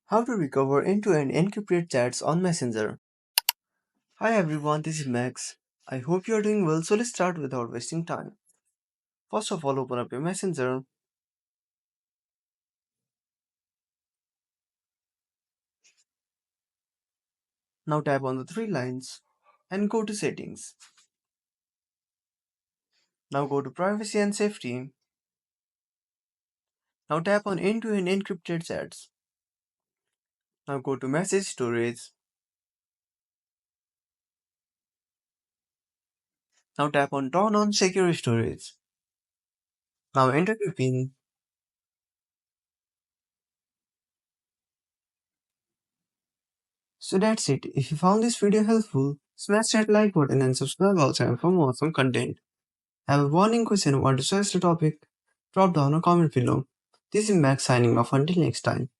How to recover end-to-end encrypted chats on Messenger. Hi everyone, this is Max. I hope you are doing well, so let's start without wasting time. First of all, open up your Messenger. Now tap on the three lines and go to Settings. Now go to Privacy and Safety. Now tap on End-to-end encrypted chats. Now go to Message Storage. Now tap on Turn on Secure Storage. Now enter your PIN. So that's it. If you found this video helpful, smash that like button and subscribe our channel for more awesome content. Have a warning question or want to suggest a topic? Drop down a comment below. This is Max signing off until next time.